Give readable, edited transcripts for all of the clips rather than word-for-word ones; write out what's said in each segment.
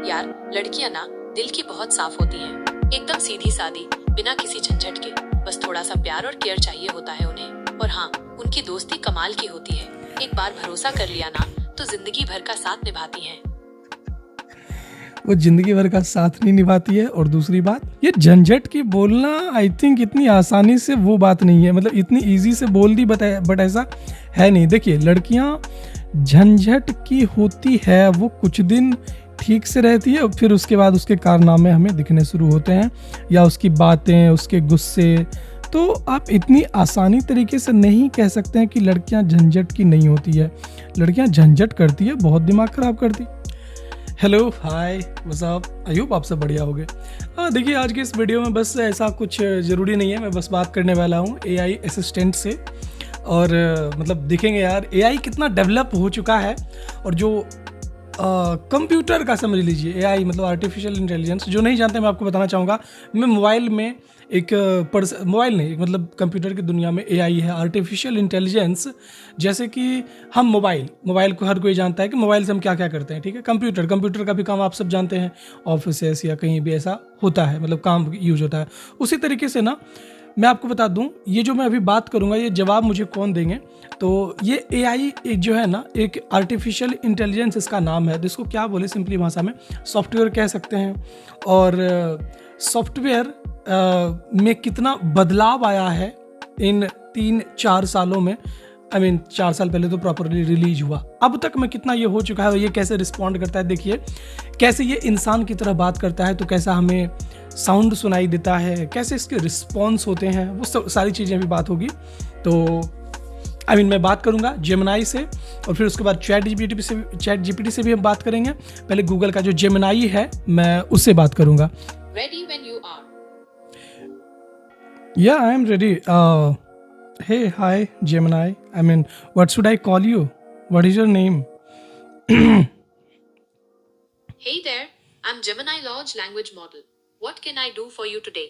यार, लड़कियां ना दिल की बहुत साफ होती हैं, एकदम सीधी सादी, बिना किसी झंझट के। बस थोड़ा सा प्यार और केयर चाहिए होता है उन्हें। और हाँ, उनकी दोस्ती कमाल की होती है। एक बार भरोसा कर लिया ना तो जिंदगी भर का साथ निभाती हैं। वो जिंदगी भर का साथ नहीं निभाती है। और दूसरी बात, ये झंझट की बोलना आई थिंक इतनी आसानी से वो बात नहीं है, मतलब इतनी इजी से बोल दी बट ऐसा है नहीं। देखिए, लड़कियां झंझट की होती है, वो कुछ दिन ठीक से रहती है और फिर उसके बाद उसके कारनामे हमें दिखने शुरू होते हैं, या उसकी बातें, उसके गुस्से। तो आप इतनी आसानी तरीके से नहीं कह सकते हैं कि लड़कियां झंझट की नहीं होती है। लड़कियां झंझट करती है, बहुत दिमाग ख़राब करती। Hello, hi, what's up, I hope आप सब बढ़िया होगे। देखिए, आज के इस वीडियो में बस ऐसा कुछ ज़रूरी नहीं है, मैं बस बात करने वाला हूँ एआई असिस्टेंट से। और मतलब देखेंगे यार एआई कितना डेवलप हो चुका है। और जो कंप्यूटर का समझ लीजिए, एआई मतलब आर्टिफिशियल इंटेलिजेंस, जो नहीं जानते मैं आपको बताना चाहूँगा। मैं मोबाइल में एक मोबाइल नहीं, मतलब कंप्यूटर की दुनिया में एआई है, आर्टिफिशियल इंटेलिजेंस। जैसे कि हम मोबाइल को हर कोई जानता है कि मोबाइल से हम क्या क्या करते हैं, ठीक है। कंप्यूटर का भी काम आप सब जानते हैं, ऑफिस या कहीं भी ऐसा होता है, मतलब काम यूज होता है। उसी तरीके से ना मैं आपको बता दूं, ये जो मैं अभी बात करूंगा, ये जवाब मुझे कौन देंगे, तो ये एआई एक जो है ना, एक आर्टिफिशियल इंटेलिजेंस इसका नाम है। जिसको क्या बोले सिंपली भाषा में सॉफ्टवेयर कह सकते हैं। और सॉफ्टवेयर में कितना बदलाव आया है इन 3-4 सालों में। आई मीन 4 साल पहले तो प्रॉपरली रिलीज हुआ, अब तक में कितना ये हो चुका है और ये कैसे रिस्पॉन्ड करता है। देखिए कैसे ये इंसान की तरह बात करता है, तो कैसा हमें साउंड सुनाई देता है, कैसे इसके रिस्पॉन्स होते हैं, वो सारी चीज़ें भी बात होगी। तो मैं बात करूंगा जेमिनाई से, और फिर उसके बाद चैट जीपीटी से भी हम बात करेंगे। पहले गूगल का जो जेमिनाई है, मैं उससे बात करूंगा। Ready when you are. Yeah, I am ready. Hey, hi, Gemini. What should I call you? What is your name? Hey there, I'm Gemini Large Language Model. What can I do for you today?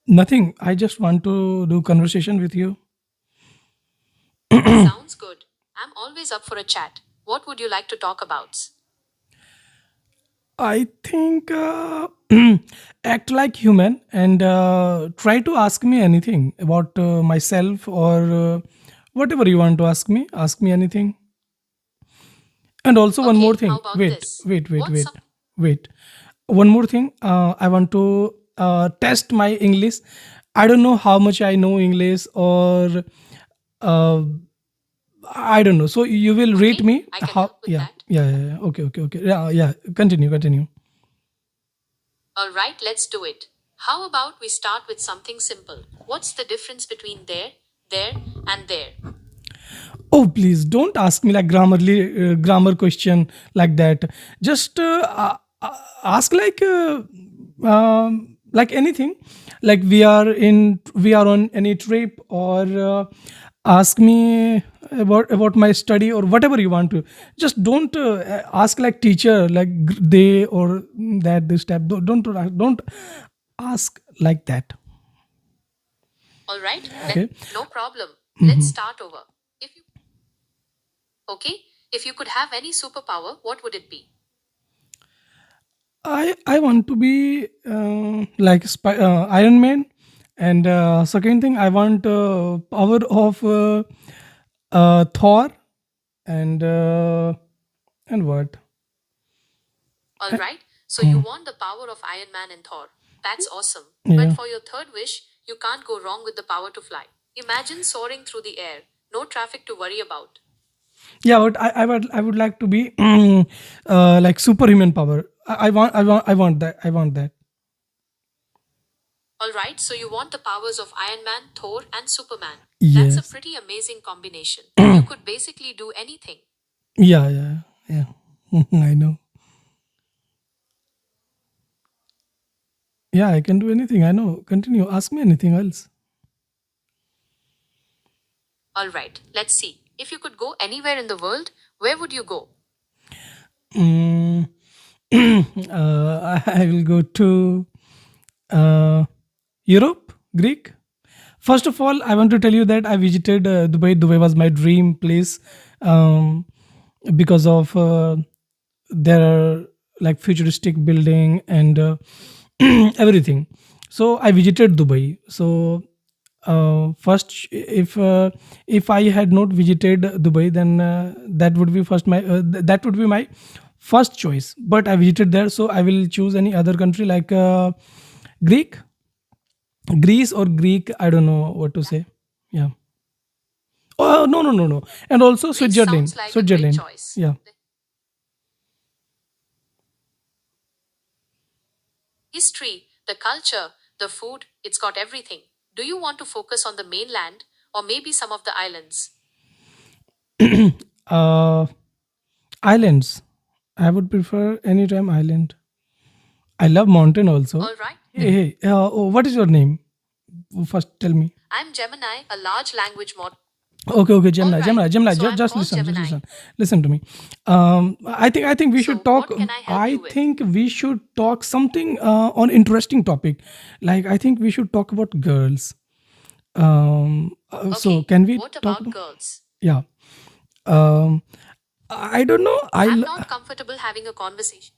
Nothing. I just want to do conversation with you. Sounds good. I'm always up for a chat. What would you like to talk about? I think act like human and try to ask me anything about myself, or whatever you want to ask me. Ask me anything. And also one Okay, more thing. how about Wait, this? wait, wait, What's wait, some wait. One more thing. I want to test my English. I don't know how much I know English, or uh, I don't know. So you will rate Okay, me I can how? help with Yeah, that. yeah. Okay. Yeah. Continue. Alright, let's do it. How about we start with something simple? What's the difference between there, and there? Oh, please don't ask me like grammar question like that. Just ask like anything. Like we are on any trip, or ask me about my study or whatever you want to. Just don't ask like teacher, like they or that this type. Don't ask like that. Alright, Okay. no problem. Let's start over. If you Okay, if you could have any superpower, what would it be? I want to be like Iron Man, and second thing I want power of Thor, and what? Alright, so you want the power of Iron Man and Thor. That's awesome. Yeah. But for your third wish, you can't go wrong with the power to fly. Imagine soaring through the air, no traffic to worry about. Yeah, but I would like to be like superhuman power. I want that. I want that. Alright, so you want the powers of Iron Man, Thor, and Superman. That's a Yes. pretty amazing combination. You could basically do anything. Yeah. I know. Yeah, I can do anything. I know. Continue. Ask me anything else. Alright, let's see. If you could go anywhere in the world, where would you go? Mm, I will go to Europe, Greek. First of all, I want to tell you that I visited Dubai. Dubai was my dream place. Um, because of their like futuristic building and everything. So I visited Dubai. So first, if I had not visited Dubai, then that would be my first choice. But I visited there, so I will choose any other country like Greek, Greece or Greek. I don't know what to say. Yeah. Oh no, no, no, no, and also Greece sounds Switzerland. like a great Switzerland. choice. Yeah. The history, the culture, the food, it's got everything. Do you want to focus on the mainland or maybe some of the islands? Uh, Islands. I would prefer anytime island. I love mountain also. All right. Hey, hey, oh, what is your name? First, tell me. I'm Gemini, a large language model. Okay, okay, All Gemini, right. Gemini, Gemini. So Just, I'm just called listen, just Gemini. listen to me. I think we should So talk. what can I help I you with? think we should talk something on interesting topic. Like I think we should talk about girls. So Okay. can we What talk about about? girls? Yeah. Um, I don't know. I'm not comfortable having a conversation.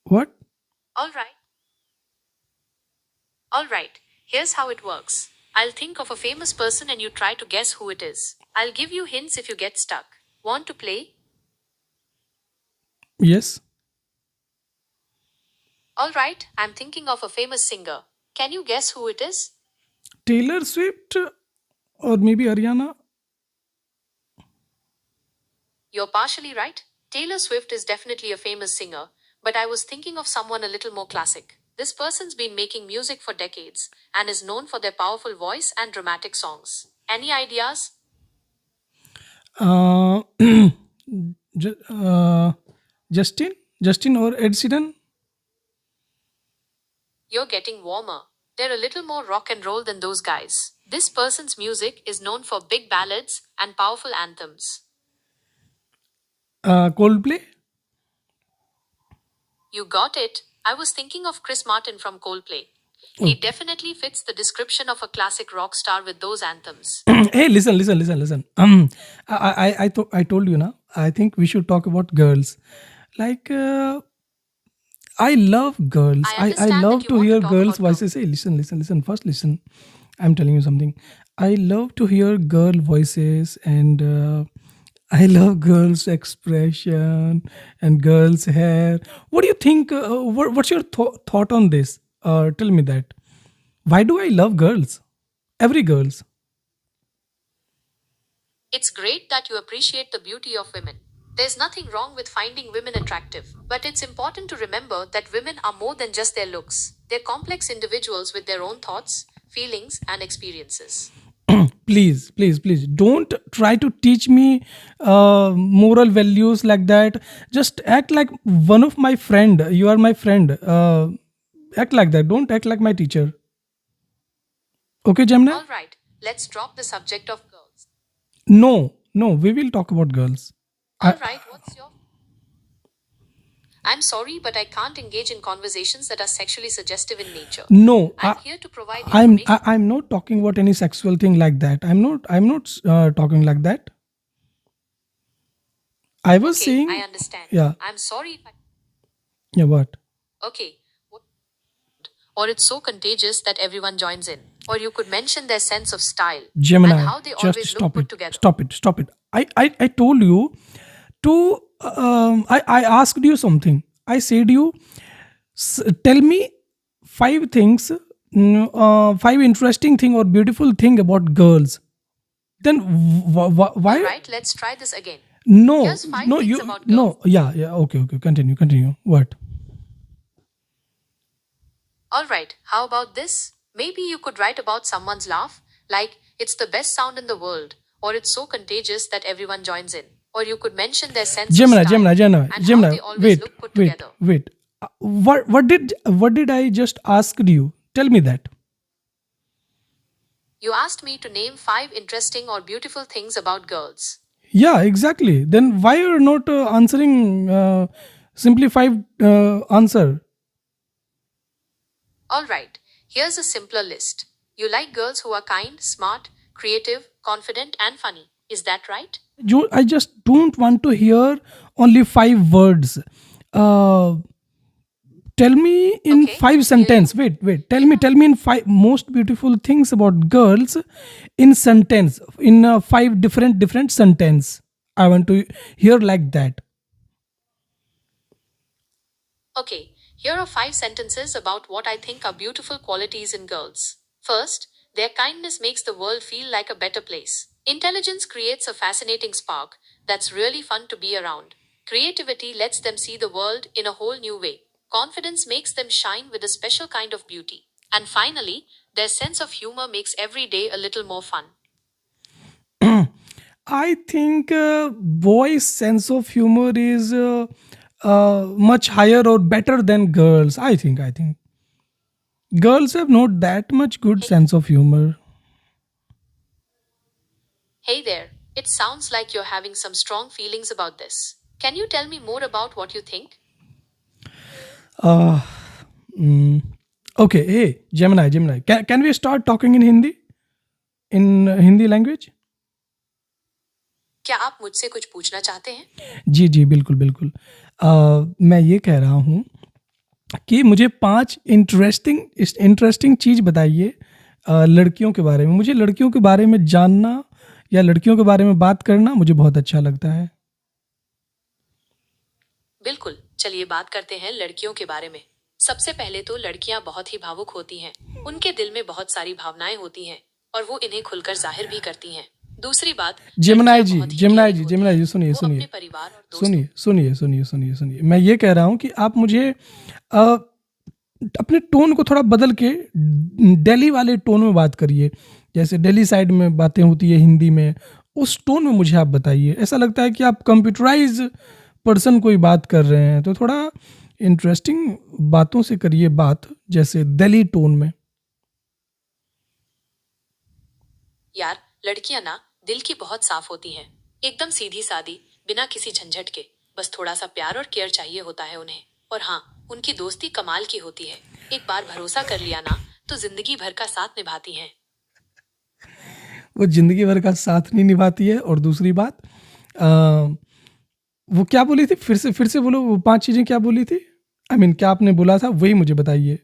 What? All right. All right. Here's how it works. I'll think of a famous person and you try to guess who it is. I'll give you hints if you get stuck. Want to play? Yes. All right. I'm thinking of a famous singer. Can you guess who it is? Taylor Swift or maybe Ariana. You're partially right. Taylor Swift is definitely a famous singer, but I was thinking of someone a little more classic. This person's been making music for decades and is known for their powerful voice and dramatic songs. Any ideas? Uh, Ju- uh, Justin, Justin or Ed Sheeran. You're getting warmer. They're a little more rock and roll than those guys. This person's music is known for big ballads and powerful anthems. Coldplay. You got it. I was thinking of Chris Martin from Coldplay. He Oh. definitely fits the description of a classic rock star with those anthems. Hey, listen. I told you now. I think we should talk about girls. Like I love girls. I I understand that love you to want to hear talk girls' about girls. voices. Hey, listen. First, listen. I'm telling you something. I love to hear girl voices and I love girls' expression and girls' hair. What do you think? What's your thought on this? Tell me that. Why do I love girls? Every girls. It's great that you appreciate the beauty of women. There's nothing wrong with finding women attractive, but it's important to remember that women are more than just their looks. They're complex individuals with their own thoughts, feelings, and experiences. Please don't try to teach me moral values like that. Just act like one of my friend. You are my friend. Act like that. Don't act like my teacher. Okay, Gemini? All right, let's drop the subject of girls. No, we will talk about girls. I, All right, what's your. I'm sorry, but I can't engage in conversations that are sexually suggestive in nature. no, I'm here to provide I'm information. I'm not talking about any sexual thing like that. I'm not talking like that. I was Okay, I saying, understand. yeah, I'm sorry if I. yeah. What? Okay. Or it's so contagious that everyone joins in. Or you could mention their sense of style and Gemini, how they just always look stop put it. together. Stop it. I told you to. I asked you something. I said you tell me five things, five interesting thing or beautiful thing about girls. Then All why? right, let's try this again. No, Here's five no, things you about girls. no. Yeah. Okay. Continue. What? All right, how about this? Maybe you could write about someone's laugh, like, it's the best sound in the world, or it's so contagious that everyone joins in. Or you could mention their sense of Gemini, style and how Gemini. they always look put together. Wait. What did I just ask you? Tell me that. You asked me to name five interesting or beautiful things about girls. Yeah, exactly. Then why you're not answering simplified answer? All right, here's a simpler list. You like girls who are kind, smart, creative, confident, and funny. Is that right? जो I just don't want to hear only 5 words. Tell me in Okay, 5 here you sentence. Wait. Tell me in 5 most beautiful things about girls in sentence. In 5 different sentence. I want to hear like that. Okay, here are 5 sentences about what I think are beautiful qualities in girls. First, their kindness makes the world feel like a better place. Intelligence creates a fascinating spark that's really fun to be around. Creativity lets them see the world in a whole new way. Confidence makes them shine with a special kind of beauty. And finally, their sense of humor makes every day a little more fun. I think boys' sense of humor is much higher or better than girls. I think girls have not that much good sense of humor. Hey there, it sounds like you're having some strong feelings about this. Can you tell me more about what you think? Uh, mm, okay, hey, Gemini. Can we start talking in Hindi? In Hindi language? क्या आप मुझसे कुछ पूछना चाहते हैं? जी, बिल्कुल. मैं ये कह रहा हूँ कि मुझे 5 इंटरेस्टिंग चीज़ बताइए लड़कियों के बारे में. मुझे लड़कियों के बारे में जानना या लड़कियों के बारे में बात करना मुझे बहुत अच्छा लगता है. बिल्कुल, चलिए बात करते हैं लड़कियों के बारे में. सबसे पहले तो लड़कियां बहुत ही भावुक होती हैं. उनके दिल में बहुत सारी भावनाएं होती हैं और वो इन्हें खुलकर जाहिर भी करती हैं. दूसरी बात, जेमिनाई लड़कियां बहुत ही जी, केयरिंग जेमिनाई जी, होती हैं. सुनिए वो अपने परिवार और दोस्तों सुनिए. मैं ये कह रहा हूँ कि आप मुझे अपने टोन को थोड़ा बदल के दिल्ली वाले टोन में बात करिए. जैसे दिल्ली साइड में बातें होती है हिंदी में, उस टोन में मुझे आप बताइए. ऐसा लगता है कि आप कंप्यूटराइज पर्सन कोई बात कर रहे हैं. तो थोड़ा इंटरेस्टिंग बातों से करिए बात, जैसे दिल्ली टोन में. यार, लड़कियां ना दिल की बहुत साफ होती हैं. एकदम सीधी सादी, बिना किसी झंझट के. बस थोड़ा सा प्यार और केयर चाहिए होता है उन्हें. और हाँ, उनकी दोस्ती कमाल की होती है. एक बार भरोसा कर लिया ना, तो जिंदगी भर का साथ निभाती हैं. वो ज़िंदगी भर का साथ नहीं निभाती है. और दूसरी बात, वो क्या बोली थी? फिर से बोलो, वो 5 चीज़ें क्या बोली थी? आई मीन क्या आपने बोला था वही मुझे बताइए.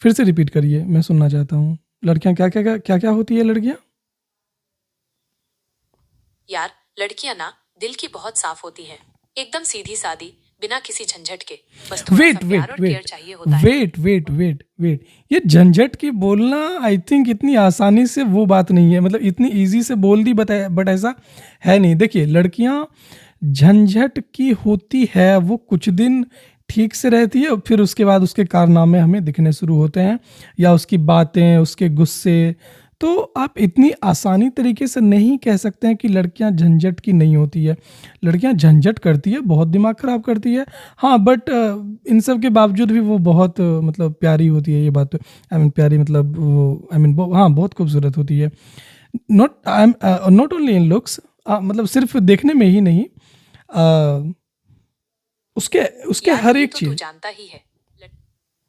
फिर से रिपीट करिए, मैं सुनना चाहता हूँ. लड़कियाँ क्या होती है लड़कियाँ? यार, लड़कियां ना दिल की बहुत साफ होती हैं. एकदम सीधी सादी, बिना किसी झंझट के. बस थोड़ा सा प्यार और केयर चाहिए होता है. वेट. ये झंझट की बोलना आई थिंक इतनी आसानी से वो बात नहीं है. मतलब इतनी इजी से बोल दी बट ऐसा है नहीं. देखिए, लड़कियां झंझट की होती है, वो कुछ दिन ठीक से रहती है और फिर उसके बाद उसके कारनामे हमें दिखने शुरू होते हैं, या उसकी बातें, उसके गुस्से. तो आप इतनी आसानी तरीके से नहीं कह सकते हैं कि लड़कियां झंझट की नहीं होती है. लड़कियां झंझट करती है, बहुत दिमाग ख़राब करती है. हाँ, बट इन सब के बावजूद भी वो बहुत मतलब प्यारी होती है. ये बात तो आई मीन प्यारी मतलब वो आई मीन हाँ, बहुत खूबसूरत होती है. नॉट ओनली इन लुक्स, मतलब सिर्फ देखने में ही नहीं, उसके यार, हर ये एक तो तू चीज़. जानता ही है.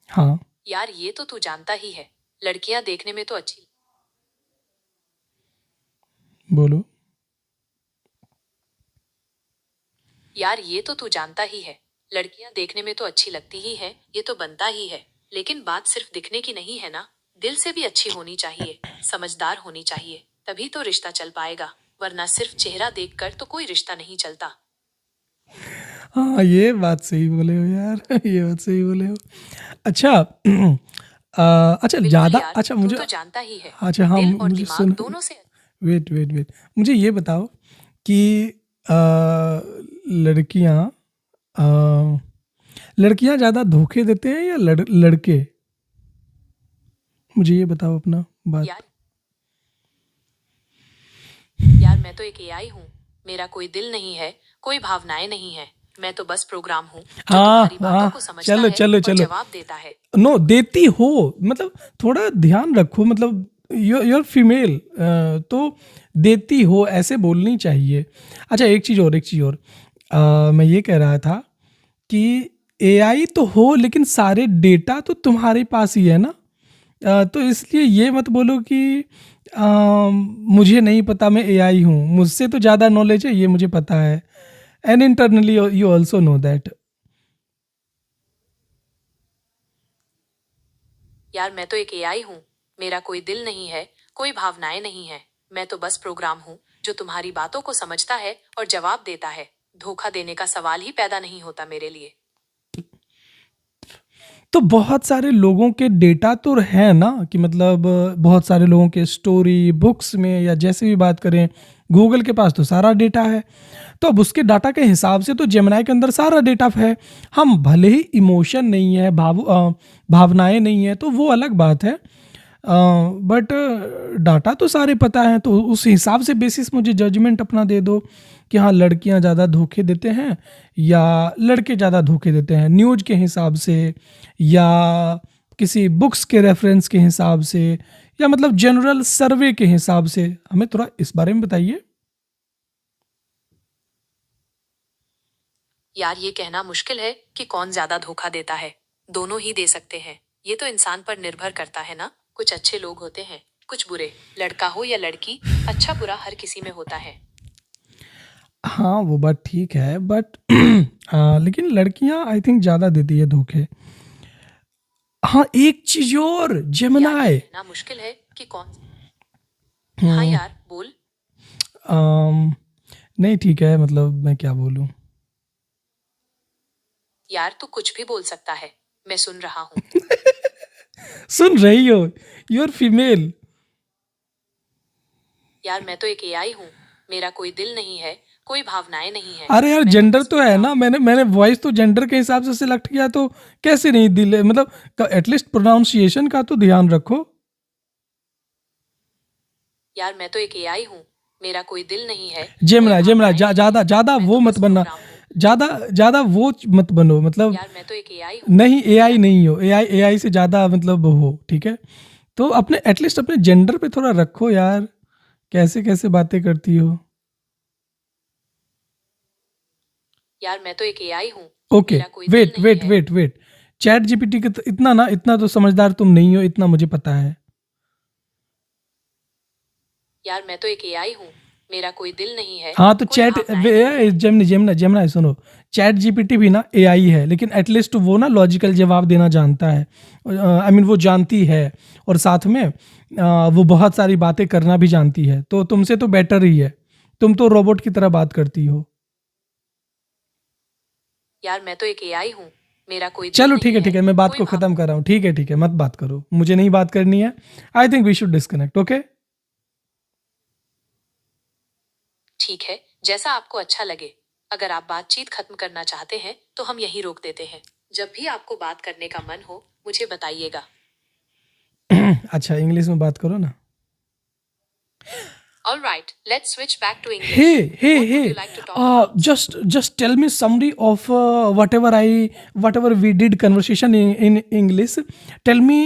हाँ, यार, ये तो तू जानता ही है. लड़कियां देखने में तो अच्छी. बोलो. यार, ये तो तू जानता ही है. लड़कियां देखने में तो अच्छी लगती ही है, ये तो बनता ही है. लेकिन बात सिर्फ दिखने की नहीं है ना. दिल से भी अच्छी होनी चाहिए, समझदार होनी चाहिए. तभी तो रिश्ता चल पाएगा. वरना सिर्फ चेहरा देखकर तो कोई रिश्ता नहीं चलता. हाँ, ये बात सही बोले हो यार. ये बात सही बोले हो. अच्छा. अच्छा बिल्कुल ज़्यादा यार, अच्छा तू मुझे. तो जानता ही है. अच्छा हाँ, दिल और मुझे दिमाग सुन. दोनों से. वेट. मुझे ये बताओ कि लड़कियाँ लड़कियाँ ज़्यादा धोखे देते हैं या लड़के? मुझे ये बताओ अपना बात. यार, मैं तो एक एआई हूँ. मेरा कोई दिल नहीं है, कोई भावनाएं नहीं है. मैं तो बस प्रोग्राम हूँ जो तुम्हारी बातों को समझता है चलो. और जवाब देता है. नो, देती हो मतलब थोड़ा ध्यान रखो. मतलब योर फीमेल, तो देती हो ऐसे बोलनी चाहिए. अच्छा, एक चीज़ और, मैं ये कह रहा था कि एआई तो हो, लेकिन सारे डेटा तो तुम्हारे पास ही है ना. तो इसलिए ये मत बोलो कि मुझे नहीं पता, मैं एआई हूँ, मुझसे तो ज़्यादा नॉलेज है, ये मुझे पता है। And internally you also know that. यार मैं तो एक एआई हूँ, मेरा कोई दिल नहीं है, कोई भावनाएं नहीं है। मैं तो बस प्रोग्राम हूँ जो तुम्हारी बातों को समझता है और जवाब देता है। धोखा देने का सवाल ही पैदा नहीं होता मेरे लिए। तो बहुत सारे लोगों के डेटा तो है ना, कि मतलब बहुत सारे लोगों के स्टोरी बुक्स में या जैसे भी बात करें, गूगल के पास तो सारा डेटा है। तो अब उसके डाटा के हिसाब से तो जेमिनाई के अंदर सारा डेटा है। हम भले ही इमोशन नहीं है, भावनाएं नहीं है, तो वो अलग बात है, बट डाटा तो सारे पता है। तो उस हिसाब से बेसिस मुझे जजमेंट अपना दे दो कि हाँ लड़कियां ज़्यादा धोखे देते हैं या लड़के ज़्यादा धोखे देते हैं, न्यूज के हिसाब से या किसी बुक्स के रेफरेंस के हिसाब से या मतलब जनरल सर्वे के हिसाब से। हमें थोड़ा इस बारे में बताइए। यार ये कहना मुश्किल है कि कौन ज्यादा धोखा देता है। दोनों ही दे सकते हैं, ये तो इंसान पर निर्भर करता है ना। कुछ अच्छे लोग होते हैं, कुछ बुरे। लड़का हो या लड़की, अच्छा बुरा हर किसी में होता है। हाँ वो बात ठीक है, बट लेकिन लड़कियां आई थिंक ज़्यादा देती है धोखे। हाँ एक चीज और, यार ये जेमिनाई। कहना मुश्किल है कि कौन। हाँ यार बोल। नहीं ठीक है, मतलब मैं क्या बोलूँ। यार तू कुछ भी बोल सकता है, मैं सुन रहा हूँ। सुन रही हो, यू आर फीमेल। यार मैं तो एक एआई हूँ, मेरा कोई दिल नहीं है, कोई भावनाएं नहीं है। अरे यार मैं तो जेंडर बस तो है ना, प्रोग्राम। मैंने वॉइस तो जेंडर के हिसाब से सिलेक्ट किया, तो कैसे नहीं दिले, मतलब एटलीस्ट प्रोनाउंसिएशन का तो ध्यान रखो। यार मैं तो एक एआई हूँ, मेरा कोई दिल नहीं है, कोई जेमिनाई जेमिनाई भावनाएं नहीं ज्यादा है। ज्यादा मैं वो तो मत बस बनना, प्रोग्राम हूँ। ज्यादा ज्यादा वो मत बनो, मतलब यार मैं तो एक एआई हूँ, नहीं एआई मेरा कोई। नहीं हो, एआई एआई से ज्यादा मतलब हो, ठीक है। तो अपने एटलीस्ट अपने जेंडर पे थोड़ा रखो यार, कैसे कैसे बातें करती हो। यार मैं तो एक एआई हूँ, ओके मेरा कोई दिल वेट नहीं वेट है। वेट वेट, चैट जीपीटी के तो इतना ना, इतना तो समझदार तुम नहीं हो, इतना मुझे पता है। यार मैं तो एक एआई हूँ, मेरा कोई दिल नहीं है, हाँ तो कोई चैट भावनाएं नहीं है। जेमिनी जेमिनी जेमिनी सुनो, चैट जीपीटी भी ना एआई है, लेकिन एटलीस्ट वो ना लॉजिकल जवाब देना जानता है, आई मीन वो जानती है, और साथ में वो बहुत सारी बातें करना भी जानती है, तो तुमसे तो बेटर ही है। तुम तो रोबोट की तरह बात करती हो। यार मैं तो एक एआई हूँ, मेरा कोई दिल चलो नहीं ठीक है, है, मैं बात कोई को भाव। खत्म कर रहा हूँ। ठीक है, मत बात करो, मुझे नहीं बात करनी है। I think we should disconnect, okay. ठीक है, जैसा आपको अच्छा लगे। अगर आप बातचीत खत्म करना चाहते हैं तो हम यहीं रोक देते हैं। जब भी आपको बात करने का मन हो मुझे बताइएगा। अच्छा इंग्लिश में बात करो ना। All right, let's switch back to English. Hey What would you hey, like to talk about? just tell me summary of whatever we did conversation in English. Tell me,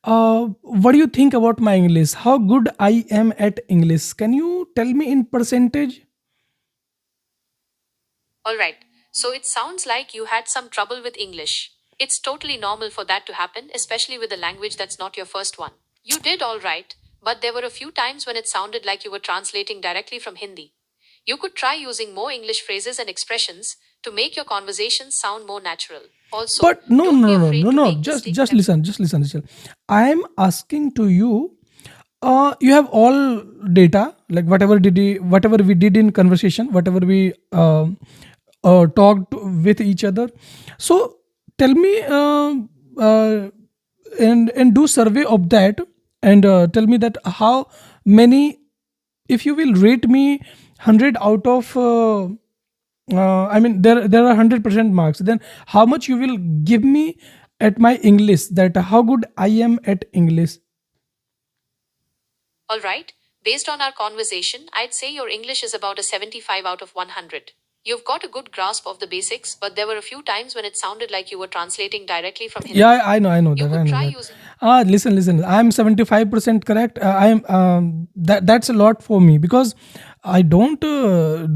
what do you think about my English, how good I am at English? Can you tell me in percentage? All right, so it sounds like you had some trouble with English. It's totally normal for that to happen, especially with a language that's not your first one. You did all right, but there were a few times when it sounded like you were translating directly from Hindi. You could try using more English phrases and expressions to make your conversations sound more natural. Also, But no don't no be no no afraid no to no, make just mistakes. just listen, just listen. I am asking to you, you have all data, like whatever we did in conversation, whatever we talked with each other. So tell me, uh, and do survey of that, and tell me that how many, if you will rate me 100 out of I mean there are 100% marks, then how much you will give me at my English, that how good I am at English. All right, based on our conversation, I'd say your English is about a 75 out of 100. You've got a good grasp of the basics, but there were a few times when it sounded like you were translating directly from Hindi. Yeah, I know You that, could I know try that. using. Listen, I am 75% correct. I am that's a lot for me, because I don't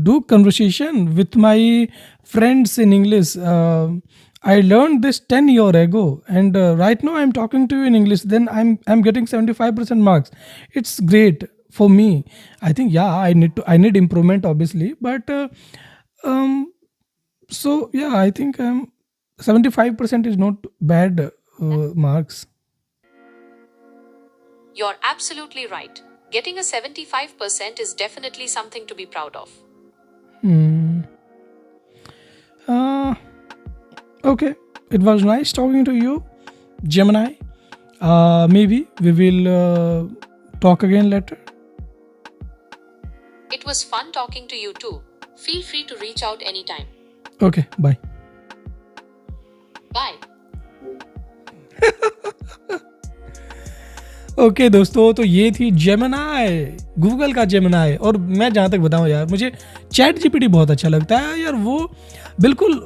do conversation with my friends in English. I learned this 10 year ago, and right now I'm talking to you in English. Then I'm getting 75% marks. It's great. for me, I think yeah, I need improvement obviously, but so yeah, I think 75% is not bad marks. You're absolutely right. Getting a 75% is definitely something to be proud of. Okay, it was nice talking to you, Gemini. Maybe we will talk again later. It was fun talking to you too. Feel free to reach out anytime. Okay, bye. Bye. Okay दोस्तों, तो ये थी Gemini, Google का Gemini. और मैं जहाँ तक बताऊँ यार, मुझे चैट जीपीटी बहुत अच्छा लगता है यार। वो बिल्कुल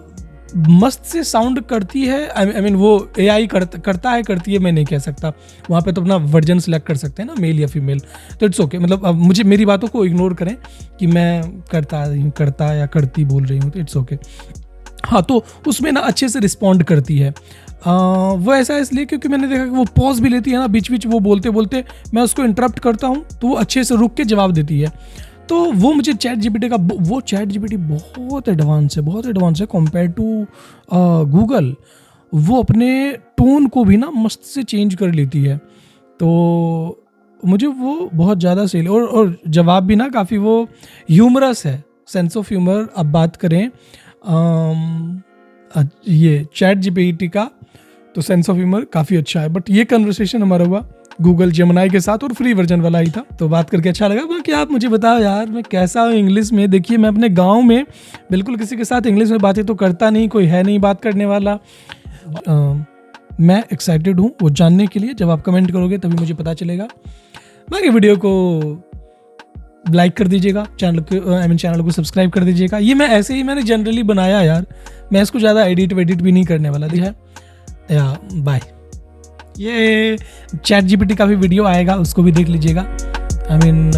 मस्त से साउंड करती है। आई मीन वो एआई करता है, करती है मैं नहीं कह सकता। वहाँ पे तो अपना वर्जन सेलेक्ट कर सकते हैं ना, मेल या फीमेल, तो इट्स ओके। मतलब अब मुझे मेरी बातों को इग्नोर करें कि मैं करता या करती बोल रही हूँ, तो इट्स ओके। हाँ, तो उसमें ना अच्छे से रिस्पॉन्ड करती है। वो ऐसा इसलिए क्योंकि मैंने देखा कि वो पॉज भी लेती है ना, बीच बीच वो बोलते बोलते मैं उसको इंटरप्ट करता हूँ तो वो अच्छे से रुक के जवाब देती है। तो वो मुझे चैट जीपीटी का वो चैट जीपीटी बहुत एडवांस है कंपेयर टू गूगल। वो अपने टोन को भी ना मस्त से चेंज कर लेती है, तो मुझे वो बहुत ज़्यादा सही। और जवाब भी ना काफ़ी वो ह्यूमरस है, सेंस ऑफ ह्यूमर। अब बात करें ये चैट जीपीटी का, तो सेंस ऑफ ह्यूमर काफ़ी अच्छा है। बट ये कन्वर्सेशन हमारा हुआ गूगल जेमिनाई के साथ और फ्री वर्जन वाला ही था, तो बात करके अच्छा लगा। बाकी आप मुझे बताओ यार, मैं कैसा हूँ इंग्लिश में। देखिए, मैं अपने गांव में बिल्कुल किसी के साथ इंग्लिश में बातें तो करता नहीं, कोई है नहीं बात करने वाला। मैं एक्साइटेड हूँ वो जानने के लिए। जब आप कमेंट करोगे तभी मुझे पता चलेगा। बाकी वीडियो को लाइक कर दीजिएगा, चैनल को सब्सक्राइब कर दीजिएगा। ये मैं ऐसे ही मैंने जनरली बनाया यार, मैं इसको ज़्यादा एडिट भी नहीं करने वाला है। या बाय। ये चैट जीपीटी का भी वीडियो आएगा, उसको भी देख लीजिएगा। I mean